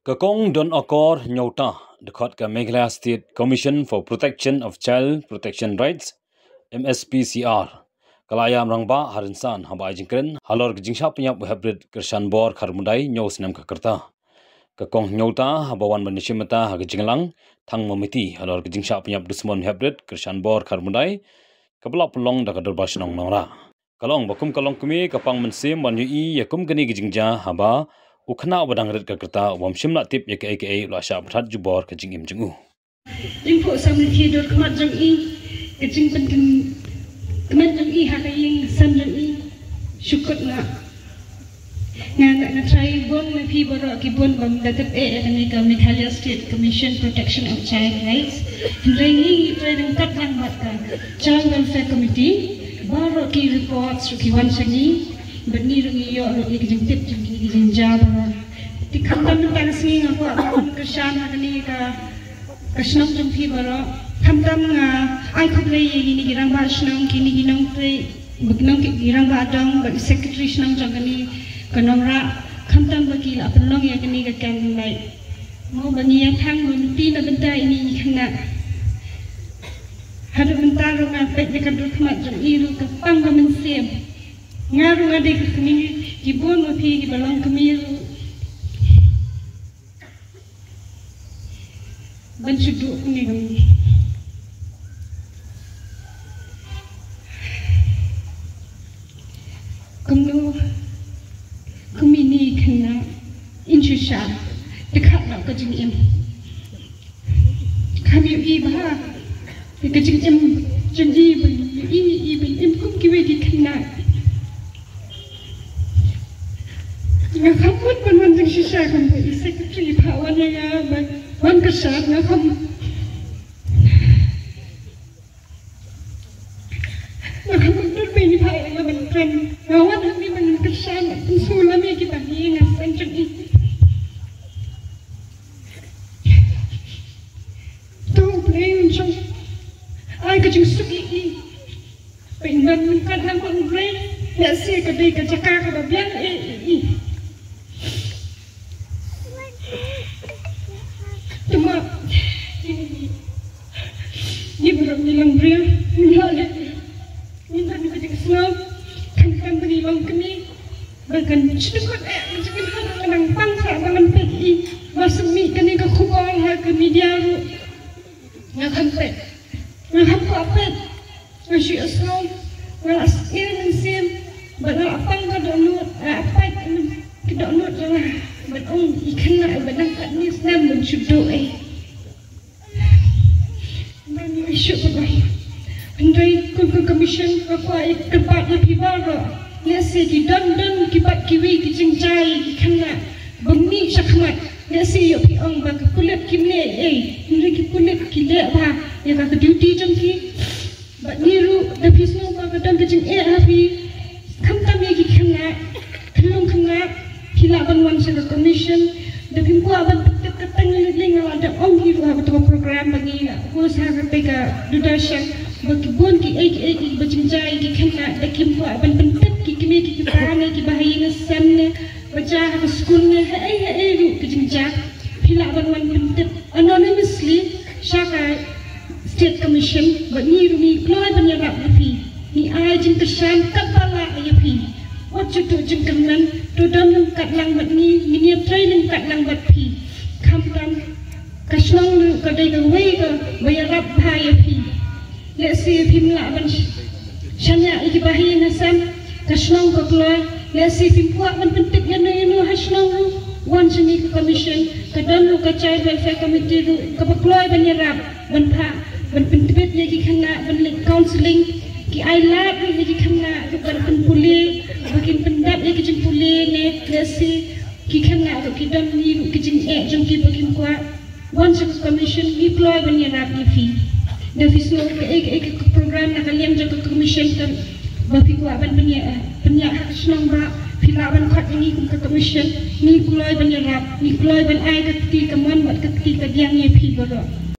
Kakong Don Akor Nyauta, the Court Meghalaya State Commission for Protection of Child Protection Rights, MSPCR. Kalayam Rangba Harinsan Haba Jingkren, Halor Jingsha Penyap Habrid Kershan Bor Karmudai Nyos Nam Kakerta. Kakong Nyauta Habawan Manishimata Hagajinglang, Tang Momiti, Halor Jingsha Penyap Dusmon Habrid Kershan Bor Karmudai, Kabla Pelong Dakadur Bashnong Nora. Kalong Bakum Kalong Kumi Kapang Mensim Wanui Yakum Gani Gijingja Haba. Ukna badang red kereta wamshim nak tip ya ke lo asya berat jubor ke jingim jengu. Jingpo sambil hidup kemat jengi, kejing penting kemat jengi hakaing sam jengi syukur nak. Ngan try bon mepi borok kibon bang datap Amerika Meghalaya State Commission Protection of Child Rights. Hindrengi try dengkat lang batkan Child Welfare Committee borok ki reports rukiwan sangi. Bani rungi yo lo ikjing tip jing jaba ti khamdam tang sing aku akon kesan hakani ka kasnam jumpi baro khamdam nga ai khable yini girang ba snam kini ginong tre bugnong ki girang ba dong ba secretary snam jangani kanamra khamdam ba ki la penlong ya kini ka kan lai mo bani yang thang mun ti na benda ini khana hadu benda ro nga pek de kadur khmat jang iru ka pang ba men sem ngaru ngadik kini kibun mapi kibalong kemiru bancudu ni kami kumnu kumini kena insyusha dekat nak kejing em kami iba kejing em janji ini iba em kum kiwe di kena ngakamut manjing sisa kan secretary pawannya ya ban kesat ngakam berbini pai ya ban keren ngawan kami ban kesat pensulam ya kita ni ngasan jadi tu play uncung ai kecing suki pengen kan nampak play ya sih kedai kecakar kebabian cuma ini belum bilang beliau misalnya minta diberi kesenang kan berilang kini bahkan sedikit sedikit hal kenang bangsa bangan PI masuk mi kini ke kubang ke media ngakan pet ngaham kapet ngasih asal ngalas iran sim badal apang ka download apa ke download lah betul ikan nak badang kat ni senang mencudo mani isu berbaik andai kun commission apa tempat lebih baru ya si di dan kibat kiwi kijing jai ikan nak bumi syakmat ya si yo piang bak kulit kimle ini kulit kile ba ya ka duty jangki bat niru da pisno ba kadang kijing happy kamtam ya ikan nak kelong kena kilaban wan sa commission daging ko aban katang ling ada ong hiru ha betul program bagi ko sa pega dudasya bagi bon ki ek bajinjai ki khana dakim ko aban pentet ki kimi ki parane ki bahayina sanne baca ha school ne ru ki jinja kilaban wan pentet anonymously shaka state commission bagi ru ni kloy banyarap ni ai jin kesan kapala ayapi what you do jingkanan to dam kat lang bat ni mini training kat lang bat pi kamtam kasnong lu kadai ga wei ga bayarap bhai pi le si pimla ban shanya iki bahi nasam kasnong ko kloy le si pimpua ban pentik yan no hasnong lu wan sini commission kadan lu ka child welfare committee lu ka kloy ban yarap ban pha ban pentik ye ki khana ban counseling ki ai lab ni ki khana ban puli bakin pendap ya kijing puli ne klasi ki khana ki dam ni kijing jong ki bakin kwa one six commission ni ploy ban ya rap ni fi da visno ek program na kalian jong commission kan bapi kwa ban penya snong ba filaban khat ni kum commission ni ploy ban ya rap ni ploy ban ai ka ti ka mon bat ka ti ka diang ye fi baro